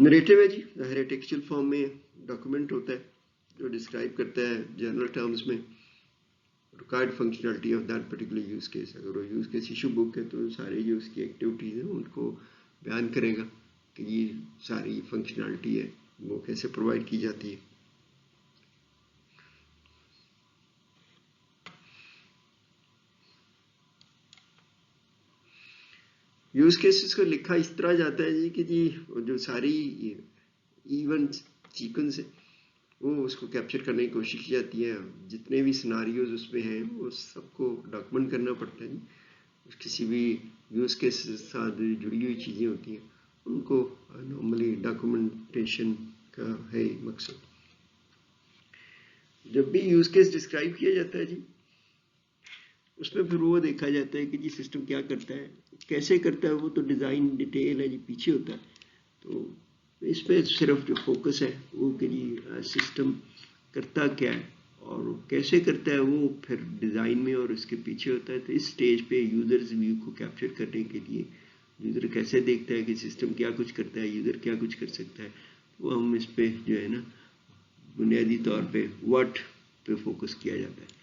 Narrative ہے جی، ظاہر ہے ٹیکسچل فارم میں ڈاکومنٹ ہوتا ہے جو ڈسکرائب کرتا ہے جنرل ٹرمز میں required functionality of that particular use case. اگر وہ یوز کیس ایشو بک ہے تو سارے جو اس کی ایکٹیویٹیز ہیں ان کو بیان کرے گا کہ یہ ساری فنکشنلٹی ہے وہ کیسے پرووائڈ کی جاتی ہے. یوز کیسز کو لکھا اس طرح جاتا ہے جی کہ جی جو ساری ایونٹ سیکوینس ہے وہ اس کو کیپچر کرنے کی کوشش کی جاتی ہے. جتنے بھی سناریوز اس میں ہیں وہ سب کو ڈاکومنٹ کرنا پڑتا ہے جی. کسی بھی یوز کیس کے ساتھ جڑی ہوئی چیزیں ہوتی ہیں ان کو نارملی ڈاکومنٹیشن کا ہے مقصد. جب بھی یوز کیس ڈسکرائب کیا جاتا ہے جی اس میں پھر وہ دیکھا جاتا ہے کہ جی سسٹم کیا کرتا ہے کیسے کرتا ہے. وہ تو ڈیزائن ڈیٹیل ہے جی پیچھے ہوتا ہے. تو اس پہ صرف جو فوکس ہے وہ کہ جی سسٹم کرتا کیا ہے اور کیسے کرتا ہے وہ پھر ڈیزائن میں اور اس کے پیچھے ہوتا ہے. تو اس سٹیج پہ یوزرز ویو کو کیپچر کرنے کے لیے یوزر کیسے دیکھتا ہے کہ سسٹم کیا کچھ کرتا ہے یوزر کیا کچھ کر سکتا ہے وہ ہم اس پہ جو ہے نا بنیادی طور پہ واٹ پہ فوکس کیا جاتا ہے.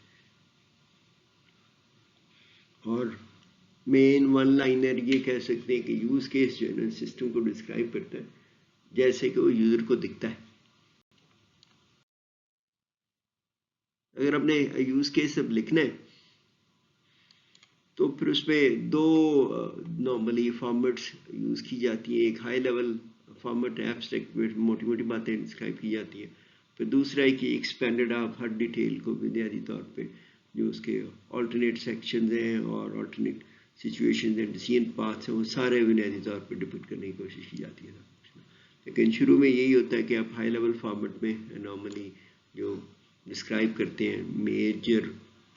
اور مین ون لائنر یہ کہہ سکتے ہیں کہ یوز کیس جو ہے نا سسٹم کو ڈسکرائب کرتا ہے جیسے کہ وہ یوزر کو دکھتا ہے. اگر ہم نے یوز کیس اب لکھنا ہے تو پھر اس میں دو نارملی فارمیٹس یوز کی جاتی ہیں. ایک ہائی لیول فارمیٹ ایبسٹریکٹ میں موٹی موٹی باتیں ڈسکرائب کی جاتی ہیں. پھر دوسرا ہے کہ ایکسپینڈڈ آپ ہر ڈیٹیل کو بنیادی طور پہ جو اس کے آلٹرنیٹ سیکشنز ہیں اور آلٹرنیٹ سچویشنز ہیں ڈیسیژن پاتھس ہیں وہ سارے بنیادی طور پہ ڈپکٹ کرنے کی کوشش کی جاتی ہے. لیکن شروع میں یہی ہوتا ہے کہ آپ ہائی لیول فارمیٹ میں نارملی جو ڈسکرائب کرتے ہیں major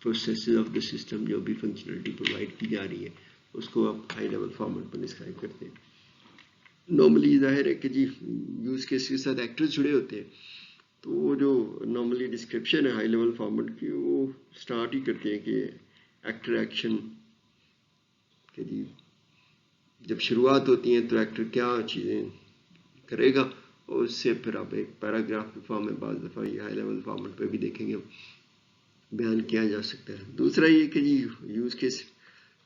processes of the system جو بھی فنکشنلٹی پرووائڈ کی جا رہی ہے اس کو آپ ہائی لیول فارمیٹ پر ڈسکرائب کرتے ہیں. نارملی ظاہر ہے کہ جی یوز کیس کے ساتھ ایکٹرز جڑے ہوتے ہیں تو وہ جو نارملی ڈسکرپشن ہے ہائی لیول فارمیٹ کی وہ اسٹارٹ ہی کرتے ہیں کہ ایکٹر ایکشن کہ جی جب شروعات ہوتی ہیں تو ایکٹر کیا چیزیں کرے گا اور اس سے پھر آپ ایک پیراگراف کے فارم میں بعض دفعہ یہ ہائی لیول فارمیٹ پہ بھی دیکھیں گے بیان کیا جا سکتا ہے. دوسرا یہ کہ جی یوز کیس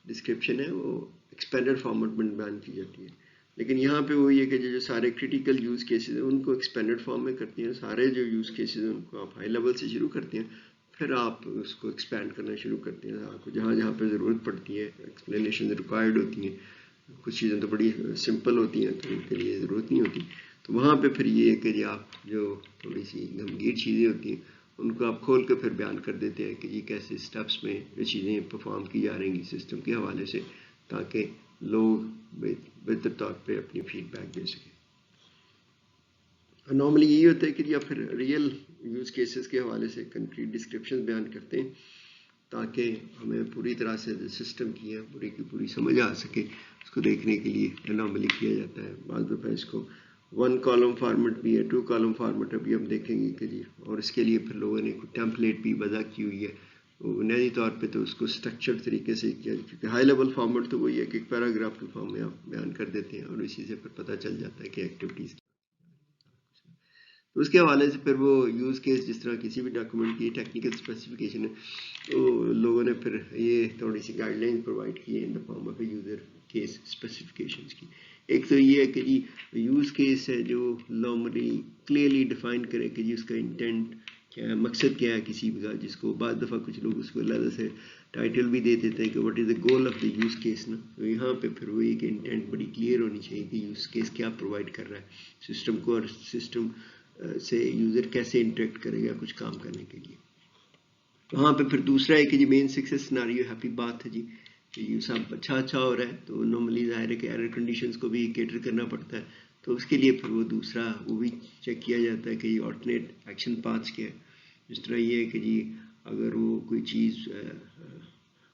ڈسکرپشن ہے وہ ایکسپینڈڈ فارمیٹ میں بیان کی جاتی ہے. لیکن یہاں پہ وہی ہے کہ جو سارے کریٹیکل یوز کیسز ہیں ان کو ایکسپینڈڈ فارم میں کرتے ہیں. سارے جو یوز کیسز ہیں ان کو آپ ہائی لیول سے شروع کرتے ہیں پھر آپ اس کو ایکسپینڈ کرنا شروع کرتے ہیں. آپ کو جہاں جہاں پہ ضرورت پڑتی ہے ایکسپلینیشن ریکوائرڈ ہوتی ہیں. کچھ چیزیں تو بڑی سمپل ہوتی ہیں تو ان کے لیے ضرورت نہیں ہوتی تو وہاں پہ پھر یہ ہے کہ جی آپ جو تھوڑی سی گمگیر چیزیں ہوتی ہیں ان کو آپ کھول کے پھر بیان کر دیتے ہیں کہ جی کیسے اسٹیپس میں یہ چیزیں پرفارم کی جا رہی ہیں سسٹم کے حوالے سے تاکہ لوگ بہتر طور پہ اپنی فیڈ بیک دے سکیں. نارملی یہی ہوتا ہے کہ جی آپ پھر ریئل یوز کیسز کے حوالے سے کنکریٹ ڈسکرپشن بیان کرتے ہیں تاکہ ہمیں پوری طرح سے سسٹم کی ہے پوری کی پوری سمجھ آ سکے. اس کو دیکھنے کے لیے نارملی کیا جاتا ہے. بعض دفعہ اس کو 1 کالم فارمیٹ بھی ہے 2 کالم فارمیٹ ابھی ہم دیکھیں گے کہ جی اور اس کے لیے پھر لوگوں نے ٹیمپلیٹ بھی وضع کی ہوئی ہے. بنیادی طور پہ تو اس کو اسٹرکچر طریقے سے کیا کیونکہ ہائی لیول فارمیٹ تو وہی ہے کہ ایک پیراگراف کے فارم میں آپ بیان کر دیتے ہیں اور اسی سے پھر پتہ چل جاتا ہے کہ ایکٹیویٹیز تو اس کے حوالے سے پھر وہ یوز کیس جس طرح کسی بھی ڈاکومنٹ کی ٹیکنیکل اسپیسیفکیشن ہے تو لوگوں نے پھر یہ تھوڑی سی گائیڈ لائن پرووائڈ کی ہے in the form of a user case specifications کی. ایک تو یہ ہے کہ جی یوز کیس ہے جو نارملی کلیئرلی ڈیفائن کرے کہ جی اس کا انٹینٹ کیا ہے مقصد کیا ہے کسی بھی کا جس کو بعض دفعہ کچھ لوگ اس کو علیحدہ سے ٹائٹل بھی دے دیتے ہیں کہ what is the goal of the use case نا. تو یہاں پہ پھر وہ ایک انٹینٹ بڑی کلیئر ہونی چاہیے کہ یوز کیس کیا پرووائڈ کر رہا ہے سسٹم کو اور سسٹم سے یوزر کیسے انٹریکٹ کرے گا کچھ کام کرنے کے لیے. وہاں پہ پھر دوسرا ہے کہ جی مین سکسیس سیناریو ہیپی بات ہے جی کہ یہ سب اچھا ہو رہا ہے تو نارملی ظاہر ہے کہ ایرر کنڈیشنز کو بھی کیٹر کرنا پڑتا ہے تو اس کے لیے پھر وہ دوسرا وہ بھی چیک کیا جاتا ہے کہ یہ آلٹرنیٹ ایکشن پاتھس کیا ہے. جس طرح یہ ہے کہ جی اگر وہ کوئی چیز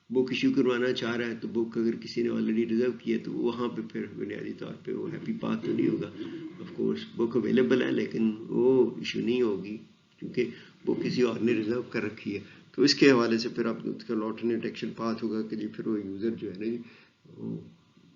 بک ایشو کروانا چاہ رہا ہے تو بک اگر کسی نے آلریڈی ریزرو کی ہے تو وہاں پہ پھر بنیادی طور پہ وہ ہیپی پاتھ تو نہیں ہوگا. آف کورس بک اویلیبل ہے لیکن وہ ایشو نہیں ہوگی کیونکہ وہ کسی اور نے ریزرو کر رکھی ہے. تو اس کے حوالے سے پھر آپ کا آلٹرنیٹ ایکشن پاتھ ہوگا کہ جی پھر وہ یوزر جو ہے نا وہ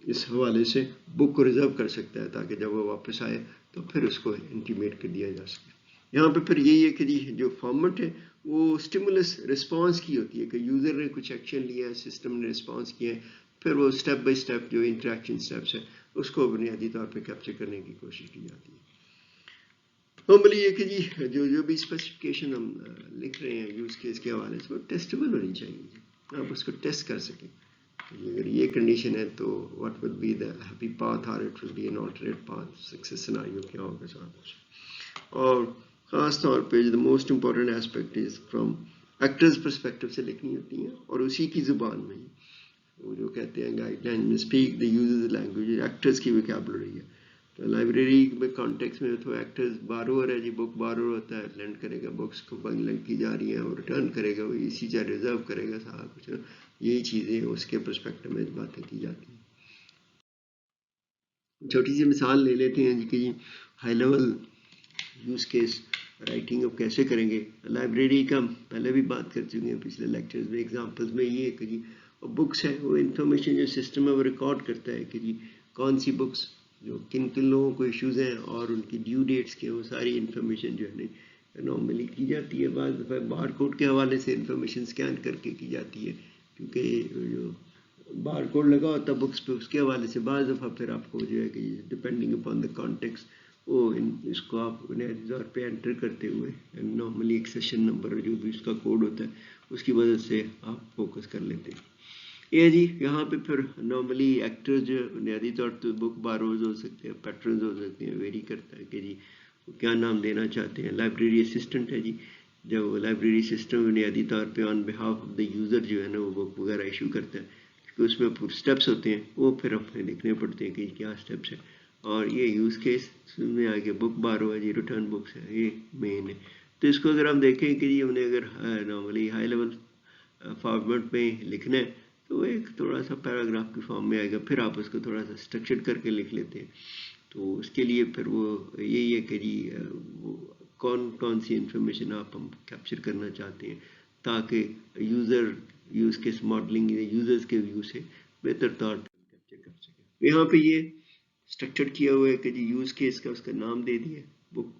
اس حوالے سے بک کو ریزرو کر سکتا ہے تاکہ جب وہ واپس آئے تو پھر اس کو انٹیمیٹ کر دیا جا سکے. یہاں پہ پھر یہی ہے کہ جی جو فارمیٹ ہے وہ اسٹیمولس رسپانس کی ہوتی ہے کہ یوزر نے کچھ ایکشن لیا ہے, سسٹم نے رسپانس کیا ہے, پھر وہ اسٹیپ بائی اسٹیپ جو انٹریکشن اسٹیپس ہے اس کو بنیادی طور پہ کیپچر کرنے کی کوشش کی جاتی ہے. نارملی یہ کہ جی جو بھی اسپیسیفکیشن ہم لکھ رہے ہیں یوز کیس کے حوالے سے وہ ٹیسٹیبل ہونی چاہیے جی, آپ اس کو ٹیسٹ کر سکیں. اگر یہ کنڈیشن ہے تو what will be the happy path اور it will be an alternate path, success scenario کیا ہوگا ساتھ. اور خاص طور پہ the most important aspect is from actors perspective سے لکھنی ہوتی ہیں اور اسی کی زبان میں ہی. وہ جو کہتے ہیں گائیڈ لائن میں speak the uses language, actors کی ویکیبلری ہے. تو لائبریری میں کانٹیکس میں تو ایکٹرز بارور ہے جی, بک بارور ہوتا ہے, لینڈ کرے گا بکس کو لینڈ کی جا رہی ہیں اور ریٹرن کرے گا, وہ اسی جگہ ریزرو کرے گا سارا کچھ. یہی چیزیں اس کے پرسپیکٹو میں باتیں کی جاتی ہیں. چھوٹی سی مثال لے لیتے ہیں جی کہ جی high level use case writing اب کیسے کریں گے. لائبریری کا پہلے بھی بات کر چکے ہیں پچھلے لیکچرز میں. ایگزامپلز میں یہ ہے کہ جی بکس ہے وہ انفارمیشن جو سسٹم ہے وہ ریکارڈ کرتا ہے کہ جی کون سی بکس جو کن کن لوگوں کو ایشوز ہیں اور ان کی ڈیو ڈیٹس کے, وہ ساری انفارمیشن جو ہے نارملی کی جاتی ہے. بعض دفعہ بار کوڈ کے حوالے سے انفارمیشن اسکین کر کے کی جاتی ہے کیونکہ جو بار کوڈ لگا ہوتا ہے بکس پہ اس کے حوالے سے. بعض دفعہ پھر آپ کو جو ہے کہ ڈپینڈنگ اپان دا کانٹیکس وہ اس کو آپ بنیادی طور پہ انٹر کرتے ہوئے نارملی ایک سیشن نمبر جو بھی اس کا کوڈ ہوتا ہے اس کی وجہ سے آپ فوکس کر لیتے ہیں. یہ جی یہاں پہ پھر نارملی ایکٹر جو بنیادی طور پہ بک باروز ہو سکتے ہیں, پیٹرنز ہو سکتے ہیں, ویری کرتا ہے کہ جی کیا نام دینا چاہتے ہیں. لائبریری اسسٹنٹ ہے جی, جب لائبریری سسٹم بنیادی طور پہ آن بہاف آف دا یوزر جو ہے نا وہ بک وغیرہ ایشو کرتا ہے, کیونکہ اس میں پورے اسٹیپس ہوتے ہیں, وہ پھر اپنے لکھنے پڑتے ہیں کہ کیا اسٹیپس ہیں. اور یہ یوز کیس میں آگے بک بارو ہے جی, ریٹرن بکس ہے, یہ مین ہے. تو اس کو اگر ہم دیکھیں کہ جی ہم نے اگر نارملی ہائی لیول فارمیٹ میں لکھنا ہے تو ایک تھوڑا سا پیراگراف کی فارم میں آئے گا, پھر آپ اس کو تھوڑا سا اسٹرکچر کر کے لکھ لیتے ہیں. تو اس کے لیے پھر وہ یہی ہے کہ جی وہ کون سی انفارمیشن آپ ہم کیپچر کرنا چاہتے ہیں تاکہ user use case modelling users کے ویو سے بہتر طور پر کیپچر کر سکیں. یہاں پہ یہ اسٹرکچر کیا ہوا ہے کہ جی یوز کیس کا اس کا نام دے دیا, بک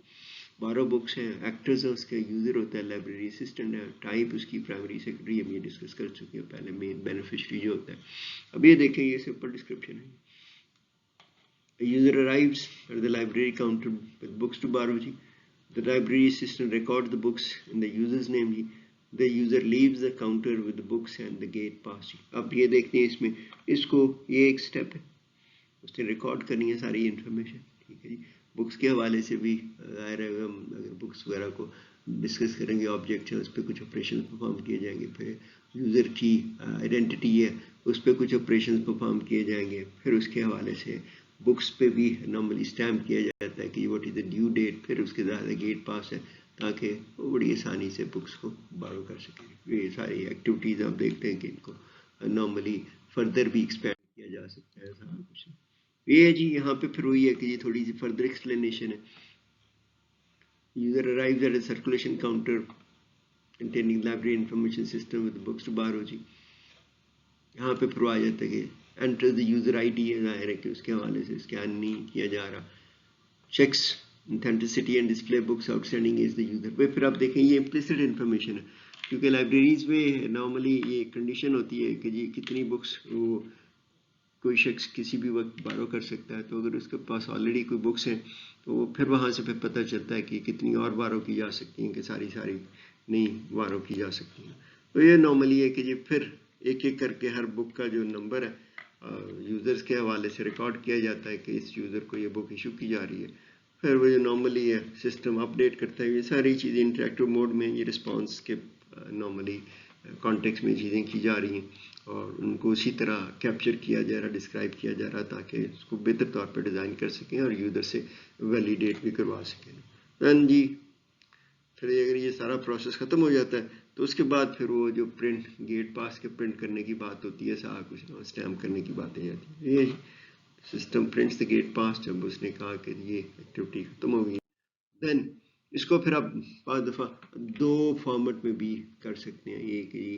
بارہ بکس ہیں, ایکٹرز ہیں, اس کا یوزر ہوتا ہے لائبریری اسسٹنٹ ہے, ٹائپ اس کی پرائمری سیکرٹری, ہم یہ ڈسکس کر چکے ہیں پہلے, مین بینیفیشری جو ہوتا ہے. اب یہ دیکھیں یہ سمپل ڈسکرپشن ہے. User arrives at the library counter with books to borrow. The library assistant records the books in the user's name. The user leaves the counter with the books and the gate pass. اب یہ دیکھتے ہیں اس میں اس کو یہ ایک step ہے, اس نے ریکارڈ کرنی ہے ساری انفارمیشن. ٹھیک ہے جی, بکس کے حوالے سے بھی ظاہر ہے ہم اگر بکس وغیرہ کو ڈسکس کریں گے, آبجیکٹ ہے اس پہ کچھ آپریشن پرفارم کیے جائیں گے. پھر یوزر کی آئیڈینٹی ہے اس پہ کچھ آپریشن پرفارم کیے جائیں گے. پھر اس کے حوالے سے بکس پہ بھی نارملی اسٹیمپ کیا جاتا ہے کہ what is the due date, پھر اس کے زیادہ گیٹ پاس ہے تاکہ وہ بڑی آسانی سے بکس کو بارو کر سکیں. یہ ساری ایکٹیویٹیز آپ دیکھتے ہیں کہ ان کو نارملی فردر بھی ایکسپینڈ کیا جا سکتا ہے سارا کچھ. یہ ہے جی یہاں پہ پھر وہی ہے کہ یہ تھوڑی سی فردر ایکسپلینیشن ہے. User arrives at a circulation counter containing library information system with books to borrow. جی یہاں پہ پھر آ جاتا ہے کہ enter the user ID ہے, ظاہر ہے کہ اس کے حوالے سے اسکین نہیں کیا جا رہا. Checks authenticity and display books outstanding is the user. پھر آپ دیکھیں یہ implicit انفارمیشن ہے کیونکہ لائبریریز میں نارملی یہ کنڈیشن ہوتی ہے کہ جی کتنی بکس وہ کوئی شخص کسی بھی وقت بارو کر سکتا ہے. تو اگر اس کے پاس آلریڈی کوئی بکس ہیں تو پھر وہاں سے پھر پتہ چلتا ہے کہ کتنی اور بارو کی جا سکتی ہیں, کہ ساری نہیں بارو کی جا سکتی ہیں. تو یہ نارملی ہے کہ جی پھر ایک ایک کر کے ہر بک کا جو نمبر ہے یوزرز کے حوالے سے ریکارڈ کیا جاتا ہے کہ اس یوزر کو یہ بک ایشو کی جا رہی ہے. پھر وہ جو نارملی ہے سسٹم اپڈیٹ کرتا ہے. یہ ساری چیزیں انٹریکٹیو موڈ میں یہ رسپانس کے نارملی کانٹیکس میں چیزیں کی جا رہی ہیں اور ان کو اسی طرح کیپچر کیا جا رہا, ڈسکرائب کیا جا رہا تاکہ اس کو بہتر طور پر ڈیزائن کر سکیں اور یوزر سے ویلیڈیٹ بھی کروا سکیں. دین جی پھر اگر یہ سارا پروسیس ختم ہو جاتا ہے تو اس کے بعد پھر وہ جو پرنٹ گیٹ پاس کے پرنٹ کرنے کی بات ہوتی ہے, سارا کچھ اسٹیمپ کرنے کی باتیں جاتی ہیں. یہ سسٹم پرنٹس دا گیٹ پاس, جب اس نے کہا کہ یہ ایکٹیویٹی ختم ہو گئی. دین اس کو پھر آپ بعض دفعہ دو فارمیٹ میں بھی کر سکتے ہیں. یہ کہ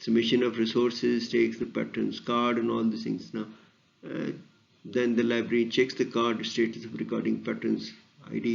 submission of resources, takes the patron's card and all these things. Now, then the library checks the card status of recording patron's ID,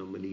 Normally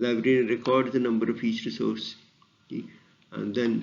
library records the number of each resource and then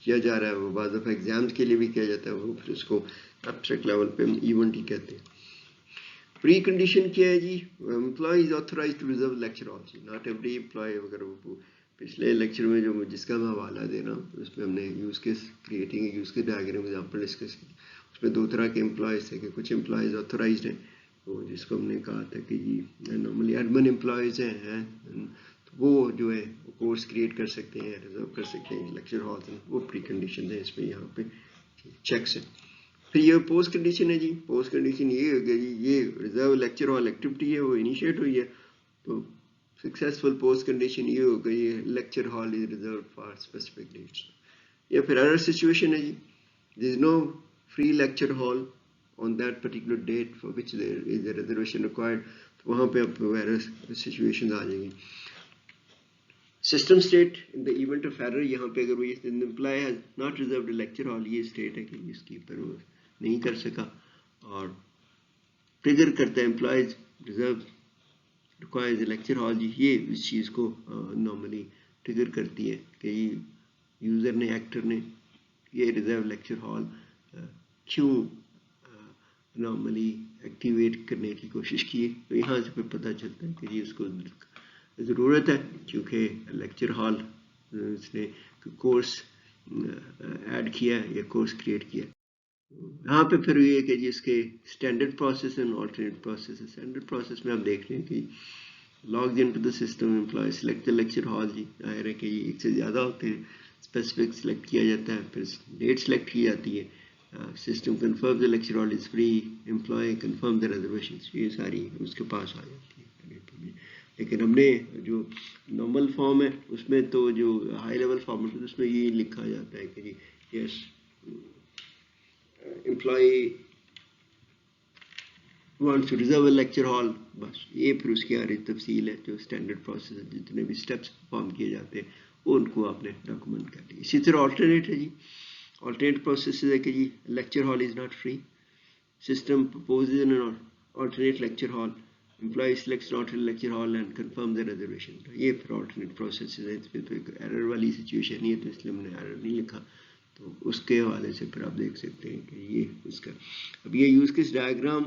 کیا جا رہا ہے وہ بعض دفعہ exams کے لیے بھی کیا جاتا ہے, وہ پھر اس کو ایبسٹریکٹ لیول پہ ایونٹ ہی کہتے ہیں. پری کنڈیشن کیا ہے جی, employee is authorise to reserve lecture hall جی, ناٹ ایوری امپلائی. اگر وہ پچھلے لیکچر میں جو جس کا میں حوالہ دے رہا ہوں اس میں ہم نے use case creating use case diagram example discuss کی, اس میں دو طرح کے امپلائیز تھے کہ کچھ امپلائیز آتھورائزڈ ہیں, وہ جس کو ہم نے کہا تھا کہ جی نارملی ایڈمن امپلائیز ہیں, وہ جو ہے کورس کریٹ کر سکتے ہیں, ریزرو کر سکتے ہیں لیکچر ہالز, وہ پری کنڈیشن ہے اس میں یہاں پہ چیکس ہیں. پھر یہ پوسٹ کنڈیشن ہے جی, پوسٹ کنڈیشن یہ ہو گیا جی, یہ ریزرو لیکچر ہال ایکٹیویٹی ہے وہ انیشیٹ ہوئی ہے, تو سکسیزفل پوسٹ کنڈیشن یہ ہو گئی ہے lecture hall is reserve for specific dates. یا پھر ارر سچویشن ہے جی, there is no free lecture hall on that particular date for which there is a reservation required, تو وہاں پہ اب ارر سچویشن آ جائیں گی. System state in the event of error, یہاں پہ اگر وہ employee has not reserved a lecture hall, یہ اسٹیٹ ہے کہ اس کی پر وہ نہیں کر سکا, اور ٹریگر کرتا ہے employees reserve requires a lecture hall جی, یہ اس چیز کو نارملی ٹریگر کرتی ہے کہ یوزر نے ایکٹر نے یہ ریزرو لیکچر ہال کیوں نارملی ایکٹیویٹ کرنے کی کوشش کی. تو یہاں سے پھر پتہ چلتا ہے کہ جی اس کو ضرورت ہے, کیونکہ لیکچر ہال اس نے کورس ایڈ کیا یا کورس کریٹ کیا. یہاں پہ پھر یہ کہ جی اس کے standard process and alternate process. Standard process میں آپ دیکھ رہے ہیں کہ logged in to the system employee select the lecture hall جی, ظاہر ہے کہ یہ ایک سے زیادہ ہوتے ہیں, اسپیسیفک سلیکٹ کیا جاتا ہے, پھر ڈیٹ سلیکٹ کی جاتی ہے, system confirm the lecture hall is free, employee confirm the reservation, یہ ساری اس کے پاس آ جاتی ہے. لیکن ہم نے جو نارمل فارم ہے اس میں تو جو ہائی لیول فارم ہے اس میں یہ لکھا جاتا ہے کہ جی yes employee wants to reserve a lecture hall, بس یہ پھر اس کی آرہی تفصیل ہے. جو اسٹینڈرڈ پروسیس ہے, جتنے بھی اسٹیپس پرفارم کیے جاتے ہیں وہ ان کو آپ نے ڈاکومنٹ کر دیا. اسی طرح آلٹرنیٹ ہے جی, آلٹرنیٹ پروسیس ہے کہ جی lecture hall is not free, system proposes an alternate lecture hall, employee selects an alternate lecture hall and confirms the reservation. یہ پھر alternate processes ہے, اس میں تو ایک ایرر والی سچویشن نہیں ہے, تو اس لیے ہم نے ایرر نہیں لکھا. تو اس کے حوالے سے پھر آپ دیکھ سکتے ہیں کہ یہ اس کا اب یہ یوز کیس ڈائیگرام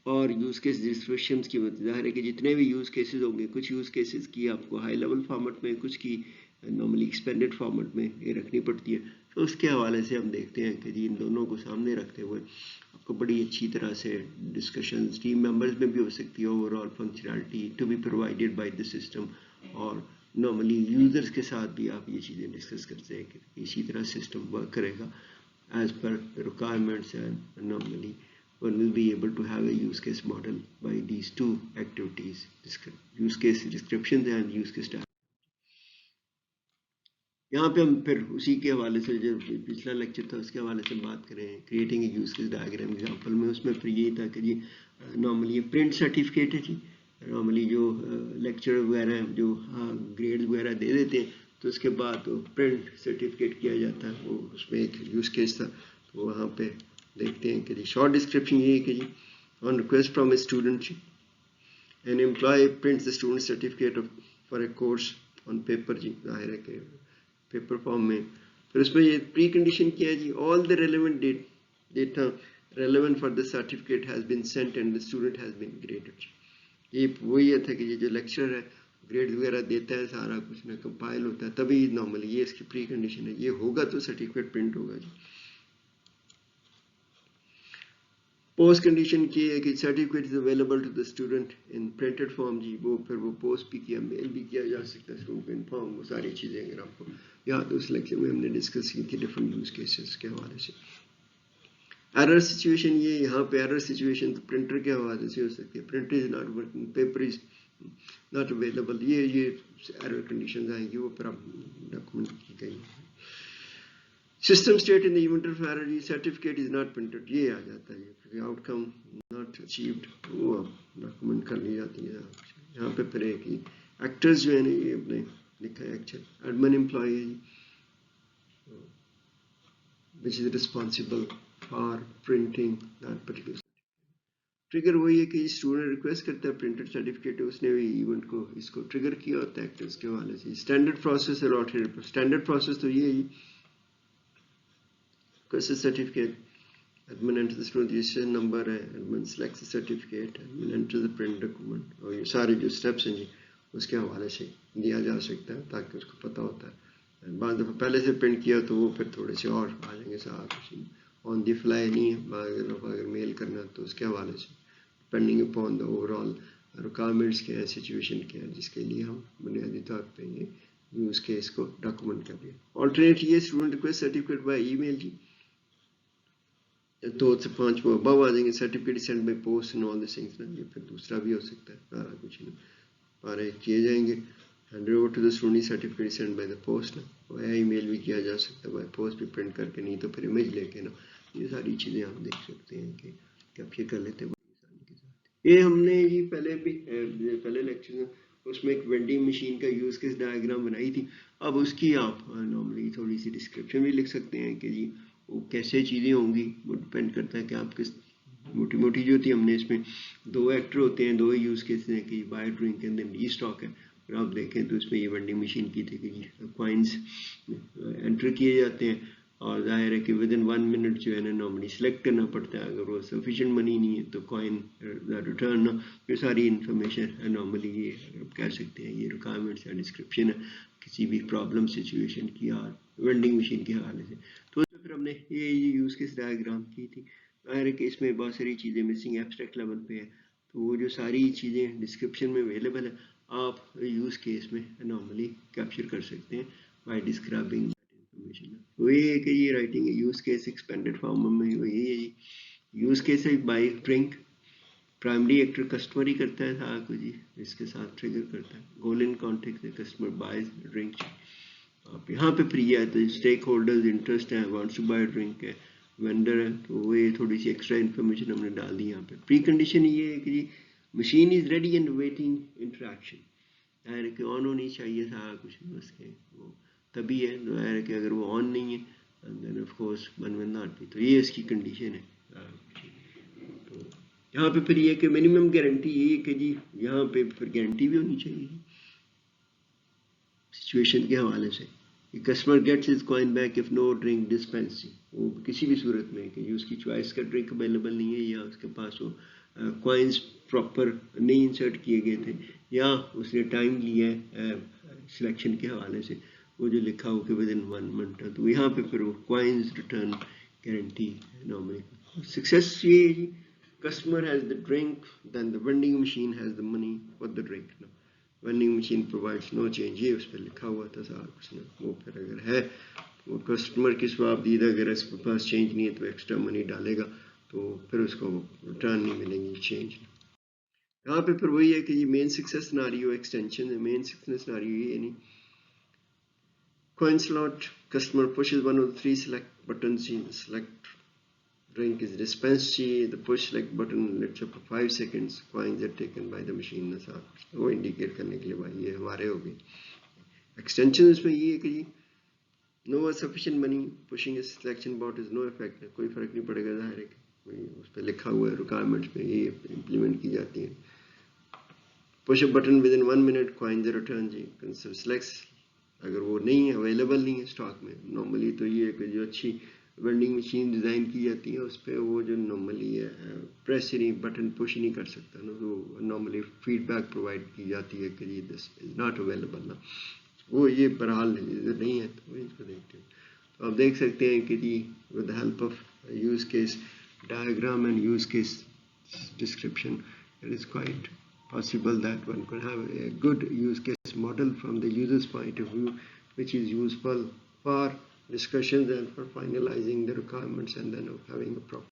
اور یوز کیس ڈسکرپشنز کی ظاہر ہے کہ جتنے بھی یوز کیسز ہوں گے, کچھ یوز کیسز کی آپ کو ہائی لیول فارمیٹ میں, کچھ کی نارملی ایکسپینڈیڈ فارمیٹ میں یہ رکھنی پڑتی ہے. تو اس کے حوالے سے ہم دیکھتے ہیں کہ جی ان دونوں کو سامنے رکھتے ہوئے آپ کو بڑی اچھی طرح سے ڈسکشنز ٹیم ممبرز میں بھی ہو سکتی ہے, overall functionality to be provided by the system, اور نارملی یوزرز کے ساتھ بھی آپ یہ چیزیں ڈسکس کرتے ہیں کہ اسی طرح سسٹم ورک کرے گا as per requirements, and normally one will be able to have a use case model by these two activities, use case descriptions and use case diagram. یہاں پہ ہم پھر اسی کے حوالے سے جو پچھلا لیکچر تھا اس کے حوالے سے بات کریں, creating a use case diagram example میں. اس میں پھر یہی تھا کہ جی نارملی یہ پرنٹ سرٹیفکیٹ ہے جی, نارملی جو لیکچر وغیرہ جو گریڈ وغیرہ دے دیتے ہیں تو اس کے بعد وہ پرنٹ سرٹیفکیٹ کیا جاتا ہے, وہ اس میں ایک یوز کیس تھا. تو وہاں پہ دیکھتے ہیں کہ جی شارٹ ڈسکرپشن یہ ہے کہ جی on request from a student an employee prints the student certificate for a course on paper جی, ظاہر ہے کہ پیپر فارم میں. پھر اس میں یہ پری کنڈیشن کیا ہے جی all the relevant data relevant for the certificate has been sent and the student has been graded. یہ وہی تھا کہ یہ جو لیکچر ہے گریڈ وغیرہ دیتا ہے, سارا کچھ نہ کمپائل ہوتا ہے, تبھی نارملی یہ اس کی پری کنڈیشن ہے, یہ ہوگا تو سرٹیفکیٹ پرنٹ ہوگا جی. پوسٹ کنڈیشن کی ہے کہ certificate is available to the student in printed form جی, وہ پھر وہ پوسٹ بھی کیا, میل بھی کیا جا سکتا ہے اسٹوڈنٹ کو ان فارم, وہ ساری چیزیں اگر آپ کو یاد اس لیکچر میں ہم نے ڈسکس کی تھی ڈفرنٹ یوز کیسز کے حوالے سے. ایرر سچویشن یہ یہاں پہ ایرر سچویشن تو پرنٹر کے حوالے سے ہو سکتی ہے, printer is not working, paper is not available, یہ ایرر کنڈیشنز آئیں گی, وہ پھر آپ ڈاکومنٹ کی گئی. System state in event of error, یہ سرٹیفکیٹ از ناٹ پرنٹڈ, یہ آ جاتا ہے, آؤٹ کم ناٹ اچیوڈ, وہ آپ ڈاکومنٹ کر لی جاتی ہے. یہاں پہ پھر ایک ایکٹرز جو ہے نا یہ اپنے لکھا ہے actual admin employee which is responsible for printing that particular. Trigger وہی ہے کہ اسٹوڈنٹ ریکویسٹ کرتا ہے پرنٹڈ سرٹیفکیٹ, اس نے بھی ایونٹ کو اس کو ٹریگر کیا ہوتا ہے ایکٹرز کے حوالے سے. اسٹینڈرڈ پروسیس اور آلٹرنیٹ. اسٹینڈرڈ پروسیس تو یہ ہے request a certificate, admin enter the student registration number ہے, admin selects the certificate, admin enter the print document, اور یہ سارے جو steps ہیں جی اس کے حوالے سے دیا جا سکتا ہے تاکہ اس کو پتہ ہوتا ہے. بعض دفعہ پہلے سے پرنٹ کیا تو وہ پھر تھوڑے سے اور آ جائیں گے ساتھ آن دی فلائی نہیں ہے. بعض دفعہ اگر میل کرنا تو اس کے حوالے سے depending upon the over all requirements کیا ہے, سچویشن کیا ہے, جس کے لیے ہم بنیادی طور پہ یہ یوز کیس کو ڈاکومنٹ کر دیں. آلٹرنیٹ یہ اسٹوڈنٹ ریکویسٹ سرٹیفکیٹ بائی ای میل جی 2 سے 5 وہ ابو آ جائیں گے. Certificate send by post and all the things نا, یہ پھر دوسرا بھی ہو سکتا ہے, سارا کچھ نا سارے کیے جائیں گے. Hand over to the student certificate send by the post نا, وہ ای میل بھی کیا جا سکتا ہے, بائی پوسٹ بھی پرنٹ کر کے, نہیں تو پھر امیج لے کے نا. یہ ساری چیزیں آپ دیکھ سکتے ہیں کہ کیپچر کر لیتے ہیں کے ساتھ. یہ ہم نے جی پہلے لیکچر میں اس میں ایک وینڈنگ مشین کا یوز کیس ڈائیگرام بنائی تھی. اب اس کی آپ نارملی تھوڑی سی ڈسکرپشن بھی لکھ سکتے ہیں کہ جی وہ کیسے چیزیں ہوں گی. وہ ڈپینڈ کرتا ہے کہ آپ کس موٹی جو تھی ہم نے اس میں 2 ایکٹر ہوتے ہیں, 2 یوز کیس ہیں کہ buy drink and then restock ہے. اور آپ دیکھیں تو اس میں یہ وینڈنگ مشین کی تھی کہ جی کوائنس انٹر کیے جاتے ہیں اور ظاہر ہے کہ ود ان 1 منٹ جو ہے نا نارملی سلیکٹ کرنا پڑتا ہے. اگر وہ سفیشینٹ منی نہیں ہے تو کوائن ریٹرن نا, یہ ساری انفارمیشن نارملی یہ آپ کہہ سکتے ہیں یہ ریکوائرمنٹس یا ڈسکرپشن ہے کسی بھی پرابلم سچویشن کی اور وینڈنگ مشین کے حوالے سے. تو پھر ہم نے یہ یوز کیس ڈائیگرام کی تھی. ظاہر ہے کہ اس میں بہت ساری چیزیں مسنگ ایبسٹریکٹ لیول پہ ہے, تو وہ جو ساری چیزیں ڈسکرپشن میں اویلیبل ہے آپ یوز کیس میں نارملی کیپچر کر سکتے ہیں بائی ڈسکرائبنگ انفارمیشن. وہ یہ ہے کہ یہ رائٹنگ ہے یوز کیس ایکسپینڈیڈ فارم میں یہی ہے جی. یوز کیس ہے buy drink, primary actor customer ہی کرتا ہے تھا کو جی, اس کے ساتھ ٹریگر کرتا ہے. گول ان کانٹیکٹ ہے کسٹمر بائز ڈرنک. آپ یہاں پہ فری ہے تو اسٹیک ہولڈرز انٹرسٹ ہے, وانٹس ٹو بائی ڈرنک ہے, وینڈر ہے, تو وہ یہ تھوڑی سی ایکسٹرا انفارمیشن ہم نے ڈال دی یہاں پہ. پری کنڈیشن یہ ہے کہ جی machine is ready and waiting interaction. ظاہر ہے کہ آن ہونی چاہیے سارا کچھ اس کے, وہ تبھی ہے. ظاہر ہے کہ اگر وہ آن نہیں ہے then of course one will not be, تو یہ اس کی کنڈیشن ہے. تو یہاں پہ پھر یہ کہ منیمم گارنٹی یہ ہے کہ جی یہاں پہ پھر گارنٹی بھی ہونی چاہیے سچویشن کے حوالے سے. Customer gets is coin back if no drink dispensing. وہ کسی بھی صورت میں کہ اس کی چوائس کا ڈرنک اویلیبل نہیں ہے, یا اس کے پاس وہ کوائنس پراپر نہیں انسرٹ کیے گئے تھے, یا اس نے ٹائم لیا ہے سلیکشن کے حوالے سے, وہ جو لکھا ہو کہ ود ان 1 منٹ, تو یہاں پہ پھر وہ coins return guarantee normally. Success یہ ہے جی customer has the drink then the vending machine has the money for the drink. Vending machine provides no change, یہ اس پہ لکھا ہوا تھا سارا کچھ نا. وہ پھر اگر ہے وہ کسٹمر کی سواب دید, اگر اس کے پاس چینج نہیں ہے تو ایکسٹرا منی ڈالے گا, تو پھر اس کو ریٹرن نہیں ملیں گی چینج. یہاں پہ پھر وہی ہے کہ یہ مین سکسیس سناریو ایکسٹینشن ہے. مین سکسیس سناریو یہ نہیں coin slot customer pushes one of the 3 select buttons. Select drink is dispensed. The push select button lets up for 5 seconds. Coins are taken by the machine. وہ indicate کرنے کے لیے بھائی یہ ہمارے ہو گئی. ایکسٹینشن اس میں یہ ہے کہ جی نو sufficient money pushing a selection bot is no effect. کوئی فرق نہیں پڑے گا, ظاہر ہے کہ اس پہ لکھا ہوا ہے ریکوائرمنٹس میں یہ امپلیمنٹ کی جاتی ہیں. push a button within 1 minute coins are returned G. selects اگر وہ نہیں ہے اویلیبل نہیں ہے اسٹاک میں, نارملی تو یہ ہے کہ جو اچھی وینڈنگ مشین ڈیزائن کی جاتی ہے اس پہ وہ جو نارملی ہے پریس نہیں بٹن پش نہیں کر سکتا نا, تو نارملی فیڈ بیک پرووائڈ کی جاتی ہے کہ جی دس از ناٹ اویلیبل نا. وہ یہ بہرحال نہیں ہے تو اس کو دیکھتے ہیں. تو آپ دیکھ سکتے ہیں کہ جی with the help of use case diagram and use case description it is quite possible that one could have a good use case model from the user's point of view, which is useful for discussions and for finalizing the requirements and then having a proper